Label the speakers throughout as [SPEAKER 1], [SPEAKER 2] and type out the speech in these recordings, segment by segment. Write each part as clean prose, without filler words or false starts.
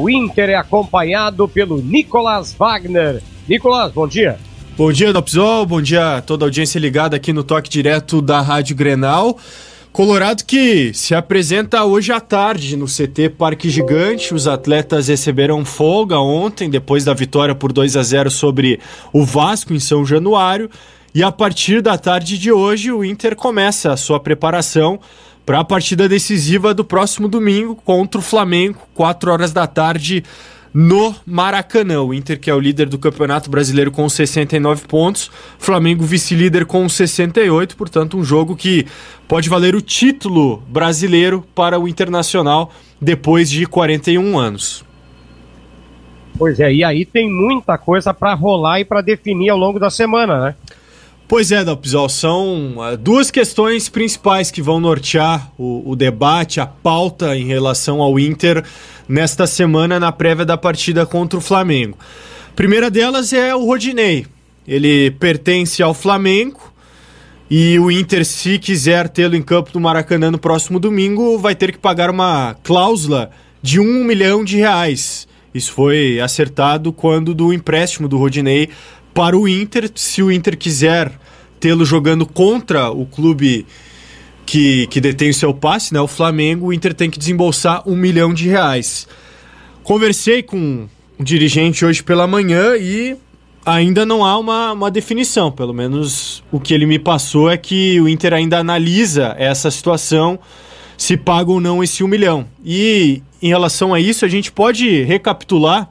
[SPEAKER 1] O Inter é acompanhado pelo Nicolas Wagner. Nicolas, bom dia.
[SPEAKER 2] Bom dia, Dopzol. Bom dia a toda a audiência ligada aqui no Toque Direto da Rádio Grenal. Colorado que se apresenta hoje à tarde no CT Parque Gigante. Os atletas receberam folga ontem, depois da vitória por 2-0 sobre o Vasco em São Januário. E a partir da tarde de hoje, o Inter começa a sua preparação para a partida decisiva do próximo domingo contra o Flamengo, 4 horas da tarde, no Maracanã. O Inter, que é o líder do Campeonato Brasileiro com 69 pontos, Flamengo vice-líder com 68, portanto um jogo que pode valer o título brasileiro para o Internacional depois de 41 anos.
[SPEAKER 1] Pois é, e aí tem muita coisa para rolar e para definir ao longo da semana, né?
[SPEAKER 2] Pois é, Dopzol, são duas questões principais que vão nortear o debate, a pauta em relação ao Inter nesta semana na prévia da partida contra o Flamengo. A primeira delas é o Rodinei. Ele pertence ao Flamengo e o Inter, se quiser tê-lo em campo no Maracanã no próximo domingo, vai ter que pagar uma cláusula de R$1 milhão. Isso foi acertado quando do empréstimo do Rodinei para o Inter. Se o Inter quiser tê-lo jogando contra o clube que detém o seu passe, né, o Flamengo, o Inter tem que desembolsar R$1 milhão. Conversei com um dirigente hoje pela manhã e ainda não há uma definição. Pelo menos o que ele me passou é que o Inter ainda analisa essa situação, se paga ou não esse R$1 milhão. E em relação a isso, a gente pode recapitular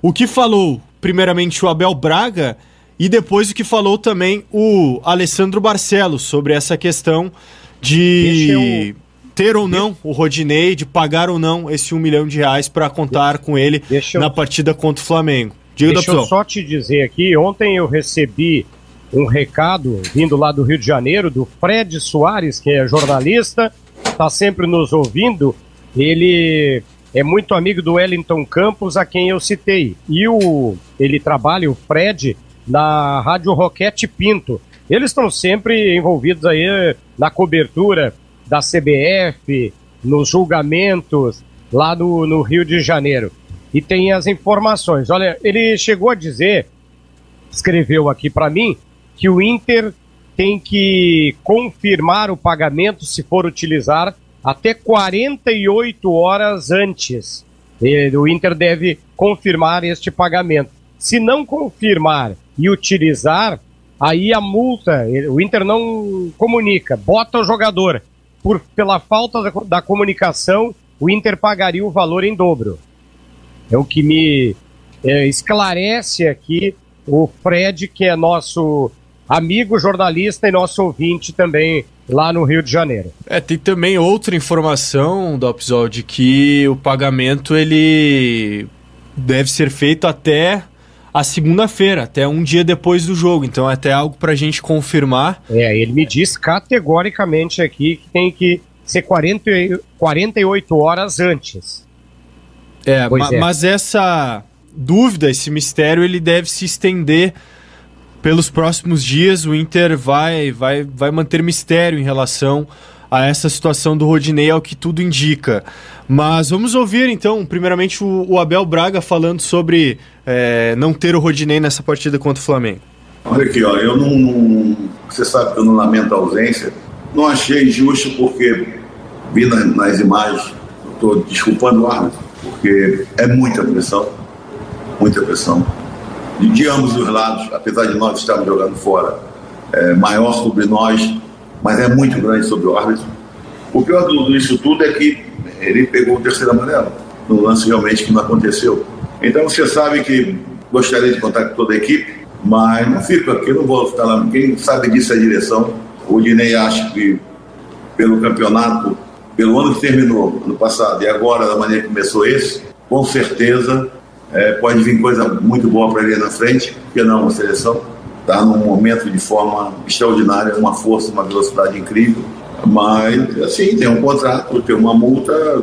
[SPEAKER 2] o que falou primeiramente o Abel Braga e depois o que falou também o Alessandro Barcelos sobre essa questão de ter ou não o Rodinei, de pagar ou não esse R$1 milhão para contar com ele na partida contra o Flamengo.
[SPEAKER 1] Deixa eu só te dizer aqui, ontem eu recebi um recado vindo lá do Rio de Janeiro, do Fred Soares, que é jornalista, está sempre nos ouvindo. Ele é muito amigo do Wellington Campos, a quem eu citei. E ele trabalha, o Fred, na Rádio Roquete Pinto. Eles estão sempre envolvidos aí na cobertura da CBF, nos julgamentos lá no Rio de Janeiro. E tem as informações. Olha, ele chegou a dizer, escreveu aqui para mim, que o Inter tem que confirmar o pagamento, se for utilizar, até 48 horas antes. O Inter deve confirmar este pagamento. Se não confirmar e utilizar, aí a multa, o Inter não comunica, bota o jogador. Pela falta da comunicação, o Inter pagaria o valor em dobro. É o que me esclarece aqui o Fred, que é nosso amigo jornalista e nosso ouvinte também lá no Rio de Janeiro.
[SPEAKER 2] Tem também outra informação, Dopzol, de que o pagamento ele deve ser feito até a segunda-feira, até um dia depois do jogo. Então é até algo para a gente confirmar.
[SPEAKER 1] Ele me diz categoricamente aqui que tem que ser 48 horas antes.
[SPEAKER 2] Mas essa dúvida, esse mistério, ele deve se estender pelos próximos dias. O Inter vai manter mistério em relação a essa situação do Rodinei, ao que tudo indica. Mas vamos ouvir então, primeiramente, o Abel Braga falando sobre não ter o Rodinei nessa partida contra o Flamengo.
[SPEAKER 3] Olha aqui, eu não... Você sabe que eu não lamento a ausência. Não achei justo porque vi nas imagens, estou desculpando o árbitro, porque é muita pressão. De ambos os lados, apesar de nós estarmos jogando fora, maior sobre nós, mas é muito grande sobre o árbitro. O pior disso tudo é que ele pegou o terceiro amarelo, no lance realmente que não aconteceu. Então você sabe que gostaria de contar com toda a equipe, mas não fico aqui, não vou ficar lá. Quem sabe disso é a direção. O Dinei acha que pelo campeonato, pelo ano que terminou, ano passado, e agora da maneira que começou esse, com certeza pode vir coisa muito boa para ele na frente, porque não, a seleção está num momento de forma extraordinária, uma força, uma velocidade incrível, mas assim, tem um contrato, tem uma multa,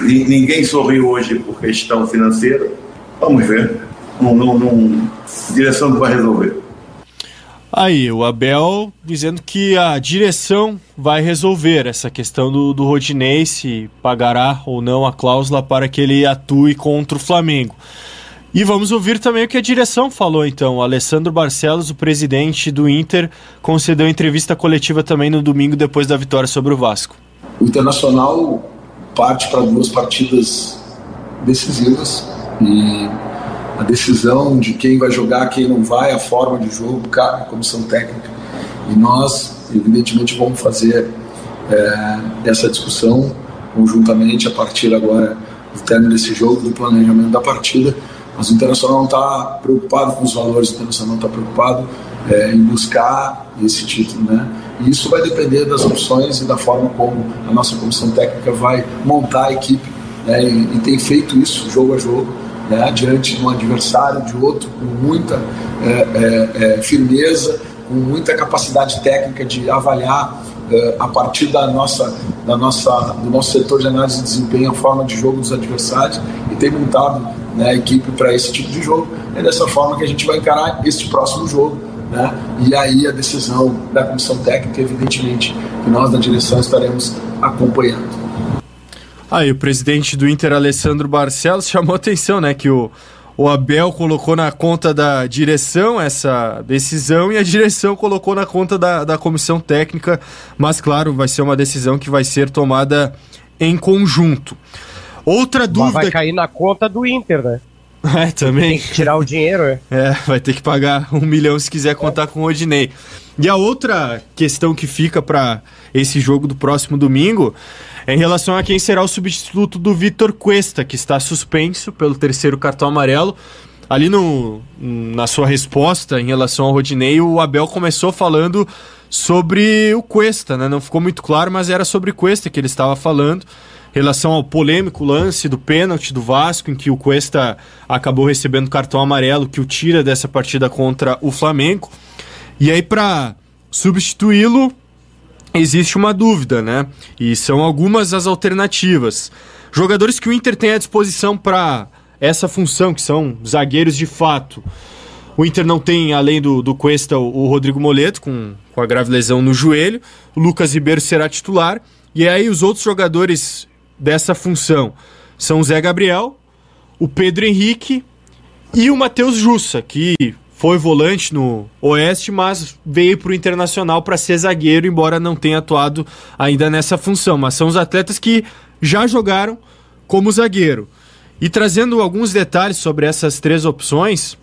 [SPEAKER 3] ninguém sorriu hoje por questão financeira, vamos ver, a direção que vai resolver.
[SPEAKER 2] Aí, o Abel dizendo que a direção vai resolver essa questão do Rodinei, se pagará ou não a cláusula para que ele atue contra o Flamengo. E vamos ouvir também o que a direção falou, então. O Alessandro Barcelos, o presidente do Inter, concedeu entrevista coletiva também no domingo, depois da vitória sobre o Vasco.
[SPEAKER 4] O Internacional parte para 2 partidas decisivas e a decisão de quem vai jogar, quem não vai, a forma de jogo, a comissão técnica. E nós, evidentemente, vamos fazer essa discussão conjuntamente a partir agora do término desse jogo, do planejamento da partida. Mas o Internacional não está preocupado com os valores, o Internacional está preocupado em buscar esse título, né? E isso vai depender das opções e da forma como a nossa comissão técnica vai montar a equipe, né? E tem feito isso jogo a jogo, né? Diante de um adversário, de outro, com muita firmeza, com muita capacidade técnica de avaliar a partir do nosso setor de análise de desempenho, a forma de jogo dos adversários, e tem montado, né, a equipe para esse tipo de jogo. É dessa forma que a gente vai encarar este próximo jogo, né? E aí a decisão da comissão técnica, evidentemente, que nós da direção estaremos acompanhando.
[SPEAKER 2] Aí o presidente do Inter, Alessandro Barcelos, chamou atenção, né, que o Abel colocou na conta da direção essa decisão e a direção colocou na conta da comissão técnica, mas claro, vai ser uma decisão que vai ser tomada em conjunto. Outra dúvida...
[SPEAKER 1] Mas vai cair na conta do Inter, né?
[SPEAKER 2] Também.
[SPEAKER 1] Tem que tirar o dinheiro,
[SPEAKER 2] vai ter que pagar 1 milhão se quiser contar com o Rodinei. E a outra questão que fica para esse jogo do próximo domingo é em relação a quem será o substituto do Vitor Cuesta, que está suspenso pelo 3º cartão amarelo. Ali na sua resposta em relação ao Rodinei, o Abel começou falando sobre o Cuesta, né? Não ficou muito claro, mas era sobre Cuesta que ele estava falando, em relação ao polêmico lance do pênalti do Vasco, em que o Cuesta acabou recebendo cartão amarelo, que o tira dessa partida contra o Flamengo. E aí, para substituí-lo, existe uma dúvida, né? E são algumas as alternativas. Jogadores que o Inter tem à disposição para essa função, que são zagueiros de fato. O Inter não tem, além do Cuesta, o Rodrigo Moleto, com a grave lesão no joelho. O Lucas Ribeiro será titular. E aí os outros jogadores dessa função são o Zé Gabriel, o Pedro Henrique e o Matheus Jussa, que foi volante no Oeste, mas veio para o Internacional para ser zagueiro, embora não tenha atuado ainda nessa função. Mas são os atletas que já jogaram como zagueiro. E trazendo alguns detalhes sobre essas 3 opções,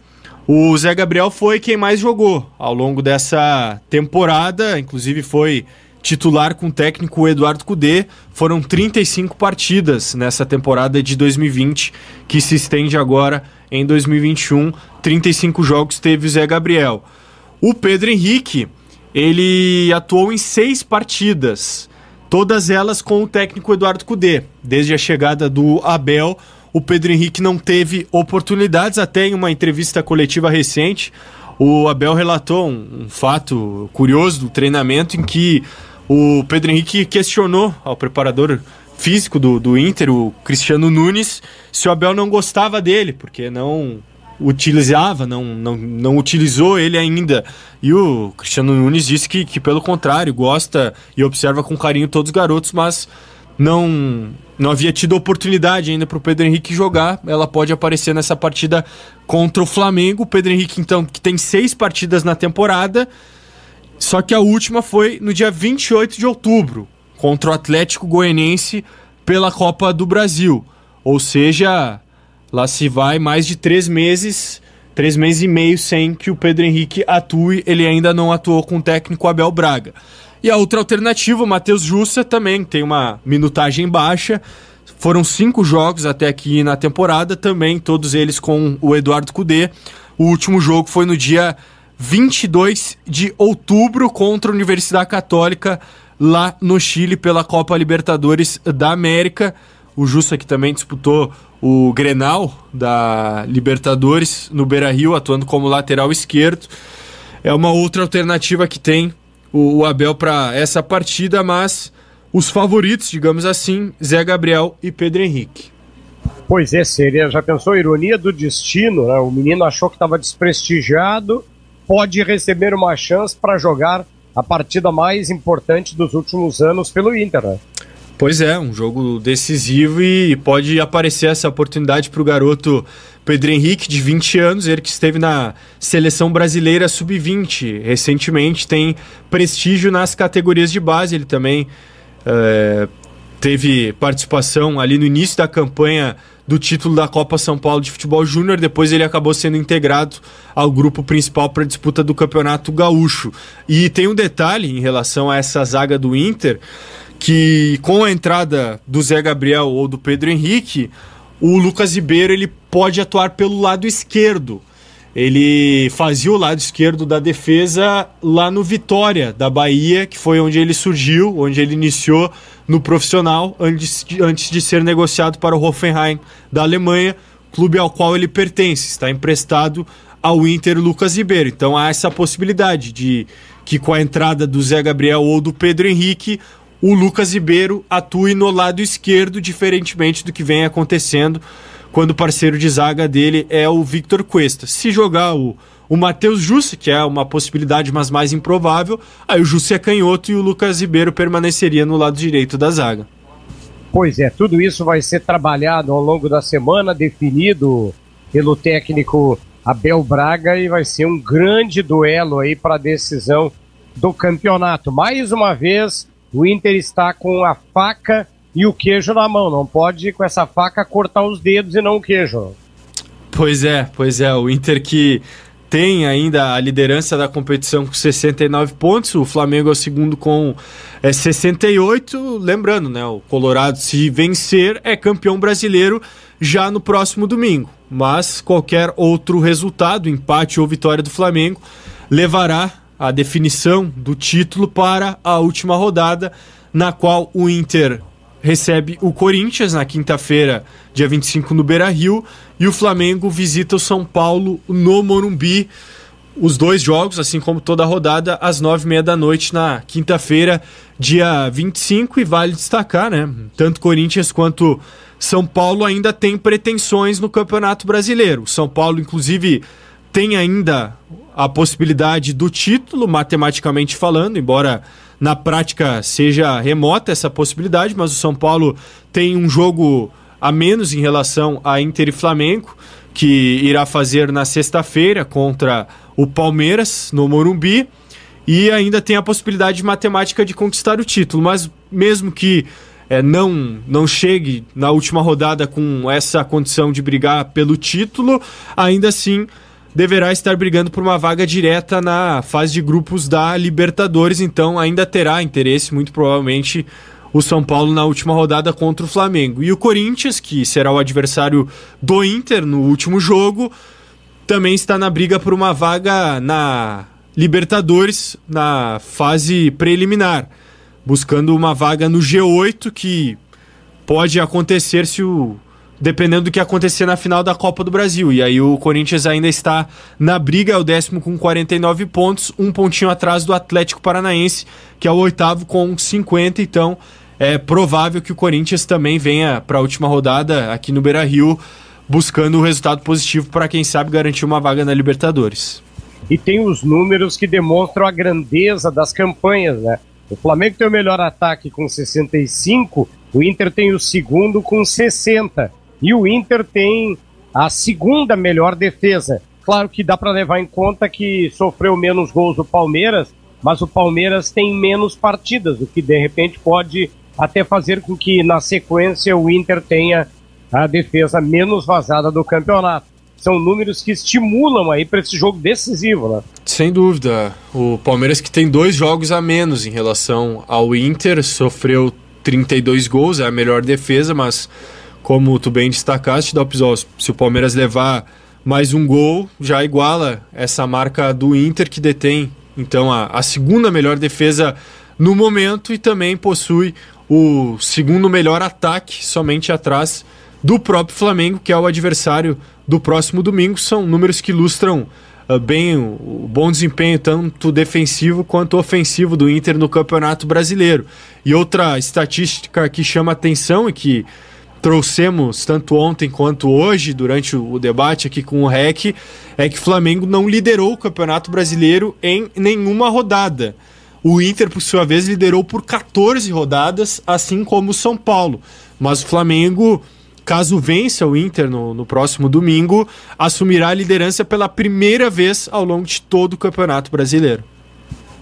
[SPEAKER 2] o Zé Gabriel foi quem mais jogou ao longo dessa temporada, inclusive foi titular com o técnico Eduardo Cudê. Foram 35 partidas nessa temporada de 2020, que se estende agora em 2021. 35 jogos teve o Zé Gabriel. O Pedro Henrique, ele atuou em 6 partidas, todas elas com o técnico Eduardo Cudê. Desde a chegada do Abel, o Pedro Henrique não teve oportunidades. Até em uma entrevista coletiva recente, o Abel relatou um fato curioso do treinamento, em que o Pedro Henrique questionou ao preparador físico do Inter, o Cristiano Nunes, se o Abel não gostava dele, porque não utilizava, não utilizou ele ainda. E o Cristiano Nunes disse que pelo contrário, gosta e observa com carinho todos os garotos, mas não havia tido oportunidade ainda para o Pedro Henrique jogar. Ela pode aparecer nessa partida contra o Flamengo. O Pedro Henrique, então, que tem 6 partidas na temporada, só que a última foi no dia 28 de outubro, contra o Atlético Goianiense pela Copa do Brasil. Ou seja, lá se vai mais de 3 meses e meio sem que o Pedro Henrique atue. Ele ainda não atuou com o técnico Abel Braga. E a outra alternativa, o Matheus Jussa, também tem uma minutagem baixa. Foram 5 jogos até aqui na temporada, também todos eles com o Eduardo Cudê. O último jogo foi no dia 22 de outubro contra a Universidade Católica, lá no Chile, pela Copa Libertadores da América. O Jussa, que também disputou o Grenal da Libertadores no Beira-Rio, atuando como lateral esquerdo. É uma outra alternativa que tem o Abel para essa partida, mas os favoritos, digamos assim, Zé Gabriel e Pedro Henrique.
[SPEAKER 1] Pois é, seria, já pensou, ironia do destino, né? O menino achou que estava desprestigiado, pode receber uma chance para jogar a partida mais importante dos últimos anos pelo Inter, né?
[SPEAKER 2] Pois é, um jogo decisivo e pode aparecer essa oportunidade para o garoto Pedro Henrique, de 20 anos, ele que esteve na Seleção Brasileira Sub-20 recentemente, tem prestígio nas categorias de base, ele também teve participação ali no início da campanha do título da Copa São Paulo de Futebol Júnior, depois ele acabou sendo integrado ao grupo principal para a disputa do Campeonato Gaúcho. E tem um detalhe em relação a essa zaga do Inter, que com a entrada do Zé Gabriel ou do Pedro Henrique, o Lucas Ribeiro ele pode atuar pelo lado esquerdo. Ele fazia o lado esquerdo da defesa lá no Vitória da Bahia, que foi onde ele surgiu, onde ele iniciou no profissional, antes de ser negociado para o Hoffenheim da Alemanha, clube ao qual ele pertence. Está emprestado ao Inter Lucas Ribeiro. Então há essa possibilidade de que com a entrada do Zé Gabriel ou do Pedro Henrique, o Lucas Ribeiro atue no lado esquerdo, diferentemente do que vem acontecendo quando o parceiro de zaga dele é o Victor Cuesta. Se jogar o Matheus Jussa, que é uma possibilidade, mas mais improvável, aí o Jussa é canhoto e o Lucas Ribeiro permaneceria no lado direito da zaga.
[SPEAKER 1] Pois é, tudo isso vai ser trabalhado ao longo da semana, definido pelo técnico Abel Braga, e vai ser um grande duelo aí para a decisão do campeonato. Mais uma vez, o Inter está com a faca e o queijo na mão. Não pode, com essa faca, cortar os dedos e não o queijo.
[SPEAKER 2] Pois é. O Inter que tem ainda a liderança da competição com 69 pontos. O Flamengo é o segundo com 68. Lembrando, né? O Colorado, se vencer, é campeão brasileiro já no próximo domingo. Mas qualquer outro resultado, empate ou vitória do Flamengo, levará a definição do título para a última rodada, na qual o Inter recebe o Corinthians na quinta-feira, dia 25, no Beira-Rio, e o Flamengo visita o São Paulo no Morumbi. Os dois jogos, assim como toda a rodada, às 9h30 da noite na quinta-feira, dia 25, e vale destacar, né? Tanto Corinthians quanto São Paulo ainda têm pretensões no Campeonato Brasileiro. O São Paulo, inclusive, tem ainda a possibilidade do título, matematicamente falando, embora na prática seja remota essa possibilidade, mas o São Paulo tem um jogo a menos em relação a Inter e Flamengo, que irá fazer na sexta-feira contra o Palmeiras, no Morumbi, e ainda tem a possibilidade matemática de conquistar o título, mas mesmo que não chegue na última rodada com essa condição de brigar pelo título, ainda assim deverá estar brigando por uma vaga direta na fase de grupos da Libertadores, então ainda terá interesse, muito provavelmente, o São Paulo na última rodada contra o Flamengo. E o Corinthians, que será o adversário do Inter no último jogo, também está na briga por uma vaga na Libertadores, na fase preliminar, buscando uma vaga no G8, que pode acontecer dependendo do que acontecer na final da Copa do Brasil. E aí o Corinthians ainda está na briga, é o 10º com 49 pontos, um pontinho atrás do Atlético Paranaense, que é o 8º com 50, então é provável que o Corinthians também venha para a última rodada aqui no Beira-Rio, buscando o resultado positivo para, quem sabe, garantir uma vaga na Libertadores.
[SPEAKER 1] E tem os números que demonstram a grandeza das campanhas, né? O Flamengo tem o melhor ataque com 65, o Inter tem o segundo com 60. E o Inter tem a segunda melhor defesa. Claro que dá para levar em conta que sofreu menos gols do Palmeiras, mas o Palmeiras tem menos partidas, o que de repente pode até fazer com que na sequência o Inter tenha a defesa menos vazada do campeonato. São números que estimulam aí para esse jogo decisivo, né?
[SPEAKER 2] Sem dúvida. O Palmeiras, que tem 2 jogos a menos em relação ao Inter, sofreu 32 gols, é a melhor defesa, mas como tu bem destacaste, Dalpizol, se o Palmeiras levar mais um gol, já iguala essa marca do Inter, que detém então a segunda melhor defesa no momento e também possui o segundo melhor ataque, somente atrás do próprio Flamengo, que é o adversário do próximo domingo. São números que ilustram bem o bom desempenho, tanto defensivo quanto ofensivo do Inter no Campeonato Brasileiro. E outra estatística que chama atenção e que trouxemos tanto ontem quanto hoje, durante o debate aqui com o REC, é que o Flamengo não liderou o Campeonato Brasileiro em nenhuma rodada. O Inter, por sua vez, liderou por 14 rodadas, assim como o São Paulo. Mas o Flamengo, caso vença o Inter no próximo domingo, assumirá a liderança pela primeira vez ao longo de todo o Campeonato Brasileiro.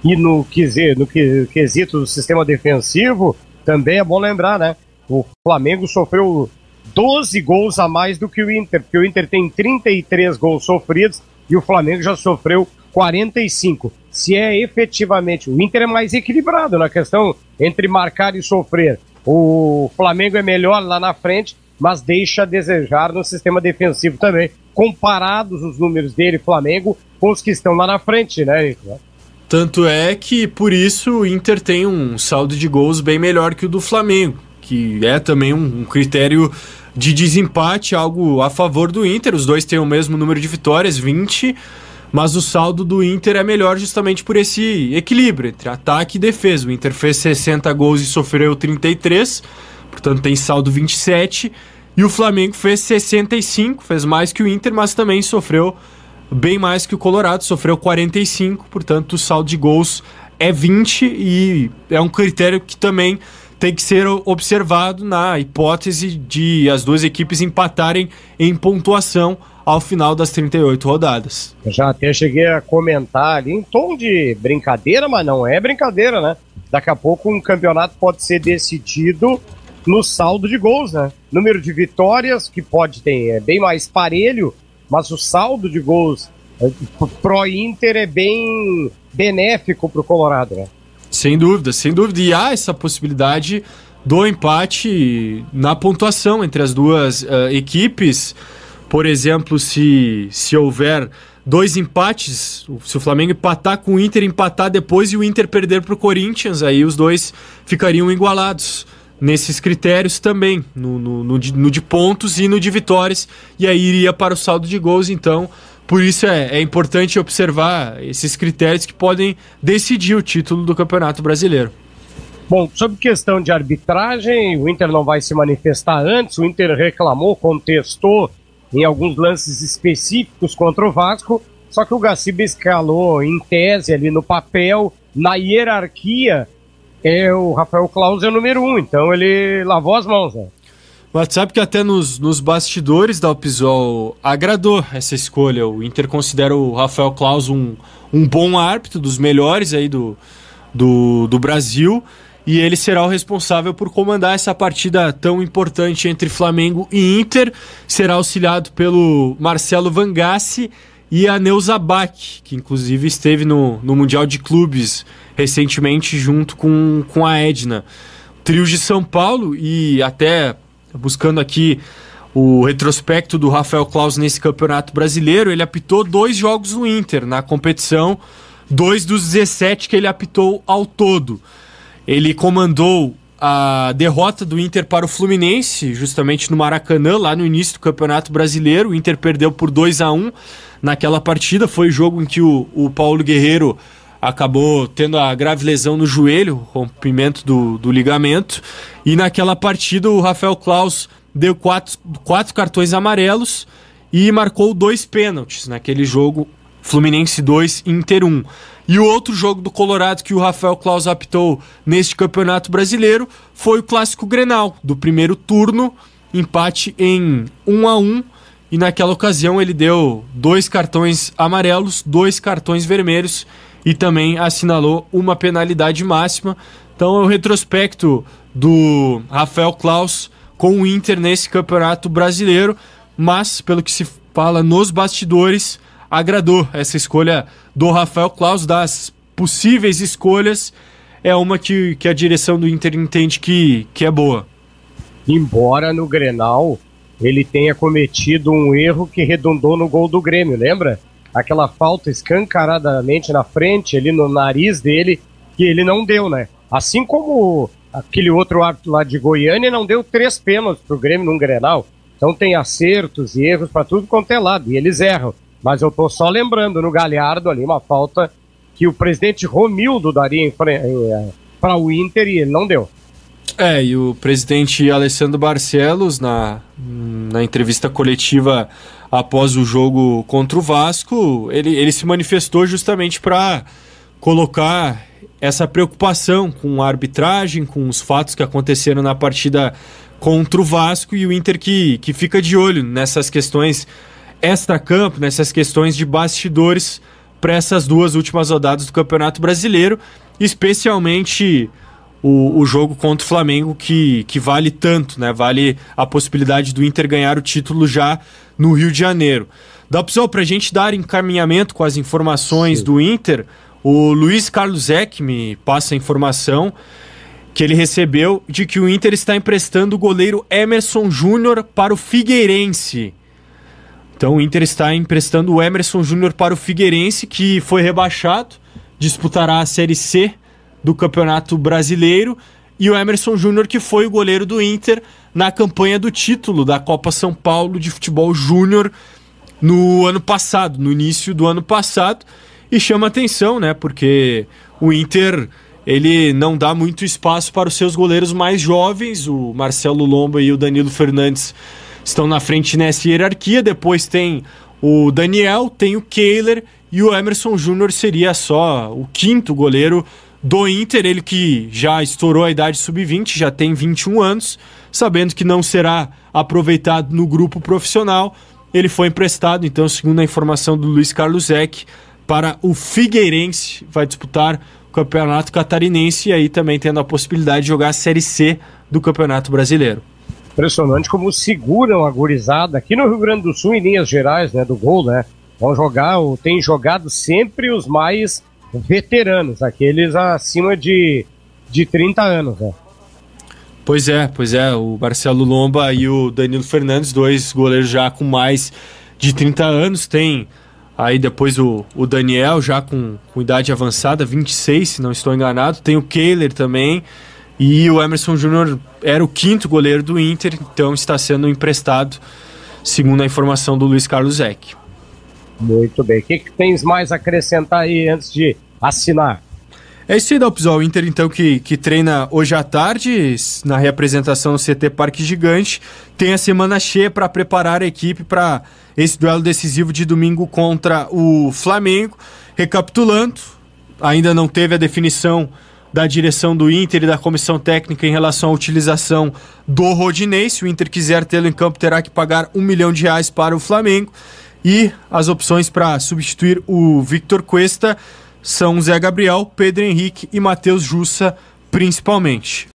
[SPEAKER 1] E no quesito do sistema defensivo, também é bom lembrar, né? O Flamengo sofreu 12 gols a mais do que o Inter, porque o Inter tem 33 gols sofridos e o Flamengo já sofreu 45. Se é efetivamente, o Inter é mais equilibrado na questão entre marcar e sofrer. O Flamengo é melhor lá na frente, mas deixa a desejar no sistema defensivo também, comparados os números dele, Flamengo, com os que estão lá na frente, né?
[SPEAKER 2] Tanto é que, por isso, o Inter tem um saldo de gols bem melhor que o do Flamengo, que é também um critério de desempate, algo a favor do Inter. Os dois têm o mesmo número de vitórias, 20, mas o saldo do Inter é melhor justamente por esse equilíbrio entre ataque e defesa. O Inter fez 60 gols e sofreu 33, portanto tem saldo 27, e o Flamengo fez 65, fez mais que o Inter, mas também sofreu bem mais que o Colorado, sofreu 45, portanto o saldo de gols é 20 e é um critério que também tem que ser observado na hipótese de as duas equipes empatarem em pontuação ao final das 38 rodadas.
[SPEAKER 1] Eu já até cheguei a comentar ali em tom de brincadeira, mas não é brincadeira, né? Daqui a pouco um campeonato pode ser decidido no saldo de gols, né? Número de vitórias, que pode ter bem mais parelho, mas o saldo de gols pro Inter é bem benéfico pro Colorado, né?
[SPEAKER 2] Sem dúvida, sem dúvida. E há essa possibilidade do empate na pontuação entre as duas equipes. Por exemplo, se houver 2 empates, se o Flamengo empatar com o Inter, empatar depois e o Inter perder para o Corinthians, aí os dois ficariam igualados nesses critérios também, no de pontos e no de vitórias, e aí iria para o saldo de gols. Então, por isso é importante observar esses critérios que podem decidir o título do Campeonato Brasileiro.
[SPEAKER 1] Bom, sobre questão de arbitragem, o Inter não vai se manifestar antes, o Inter reclamou, contestou em alguns lances específicos contra o Vasco, só que o Gaciba escalou em tese ali no papel, na hierarquia, o Rafael Claus é o número 1, então ele lavou as mãos, né?
[SPEAKER 2] Mas sabe que até nos bastidores da Alpizol agradou essa escolha. O Inter considera o Rafael Claus um bom árbitro, dos melhores aí do Brasil, e ele será o responsável por comandar essa partida tão importante entre Flamengo e Inter. Será auxiliado pelo Marcelo Vangassi e a Neuza Bach, que inclusive esteve no Mundial de Clubes recentemente junto com a Edna. Trio de São Paulo, e até buscando aqui o retrospecto do Rafael Claus nesse Campeonato Brasileiro, ele apitou 2 jogos no Inter na competição, 2 dos 17 que ele apitou ao todo. Ele comandou a derrota do Inter para o Fluminense, justamente no Maracanã, lá no início do Campeonato Brasileiro. O Inter perdeu por 2-1 naquela partida. Foi o jogo em que o Paulo Guerreiro acabou tendo a grave lesão no joelho, rompimento do ligamento. E naquela partida o Rafael Claus deu 4 cartões amarelos e marcou 2 pênaltis naquele jogo, Fluminense 2, Inter 1. E o outro jogo do Colorado que o Rafael Claus apitou neste Campeonato Brasileiro foi o Clássico Grenal, do primeiro turno, empate em 1-1, e naquela ocasião ele deu 2 cartões amarelos, 2 cartões vermelhos e também assinalou uma penalidade máxima. Então é o retrospecto do Rafael Claus com o Inter nesse Campeonato Brasileiro, mas pelo que se fala nos bastidores, agradou essa escolha do Rafael Claus. Das possíveis escolhas, é uma que a direção do Inter entende que é boa.
[SPEAKER 1] Embora no Grenal ele tenha cometido um erro que redundou no gol do Grêmio, lembra? Aquela falta escancaradamente na frente, ali no nariz dele, que ele não deu, né? Assim como aquele outro árbitro lá de Goiânia não deu 3 pênaltis pro Grêmio num Grenal. Então tem acertos e erros para tudo quanto é lado, e eles erram. Mas eu tô só lembrando no Galhardo ali, uma falta que o presidente Romildo daria para o Inter e ele não deu.
[SPEAKER 2] E o presidente Alessandro Barcelos, na entrevista coletiva após o jogo contra o Vasco, ele se manifestou justamente para colocar essa preocupação com a arbitragem, com os fatos que aconteceram na partida contra o Vasco, e o Inter que fica de olho nessas questões extra-campo, nessas questões de bastidores para essas 2 últimas rodadas do Campeonato Brasileiro, especialmente o jogo contra o Flamengo, que vale tanto, né? Vale a possibilidade do Inter ganhar o título já no Rio de Janeiro. Dá, pessoal, para a gente dar encaminhamento com as informações do Inter, o Luiz Carlos Eck me passa a informação que ele recebeu de que o Inter está emprestando o goleiro Emerson Júnior para o Figueirense. Então o Inter está emprestando o Emerson Júnior para o Figueirense, que foi rebaixado, disputará a Série C do Campeonato Brasileiro, e o Emerson Júnior, que foi o goleiro do Inter na campanha do título da Copa São Paulo de Futebol Júnior no ano passado, no início do ano passado, e chama atenção, né, porque o Inter, ele não dá muito espaço para os seus goleiros mais jovens. O Marcelo Lomba e o Danilo Fernandes estão na frente nessa hierarquia. Depois tem o Daniel, tem o Kehler, e o Emerson Júnior seria só o 5º goleiro do Inter. Ele que já estourou a idade sub-20, já tem 21 anos, sabendo que não será aproveitado no grupo profissional, ele foi emprestado, então, segundo a informação do Luiz Carlos Eck, para o Figueirense, vai disputar o Campeonato Catarinense, e aí também tendo a possibilidade de jogar a Série C do Campeonato Brasileiro.
[SPEAKER 1] Impressionante como seguram a gurizada aqui no Rio Grande do Sul, em linhas gerais, né, do gol, né? Vão jogar, ou tem jogado sempre os mais veteranos, aqueles acima de 30 anos, né?
[SPEAKER 2] Pois é, o Marcelo Lomba e o Danilo Fernandes, 2 goleiros já com mais de 30 anos, tem aí depois o Daniel já com idade avançada, 26, se não estou enganado, tem o Kehler também, e o Emerson Júnior era o 5º goleiro do Inter, então está sendo emprestado, segundo a informação do Luiz Carlos Eck.
[SPEAKER 1] Muito bem, o que tens mais a acrescentar aí antes de assinar?
[SPEAKER 2] É isso aí, Dalpizol. O Inter, então, que treina hoje à tarde, na reapresentação no CT Parque Gigante, tem a semana cheia para preparar a equipe para esse duelo decisivo de domingo contra o Flamengo. Recapitulando, ainda não teve a definição da direção do Inter e da comissão técnica em relação à utilização do Rodinei. Se o Inter quiser tê-lo em campo, terá que pagar R$1 milhão para o Flamengo. E as opções para substituir o Victor Cuesta são Zé Gabriel, Pedro Henrique e Matheus Jussa, principalmente.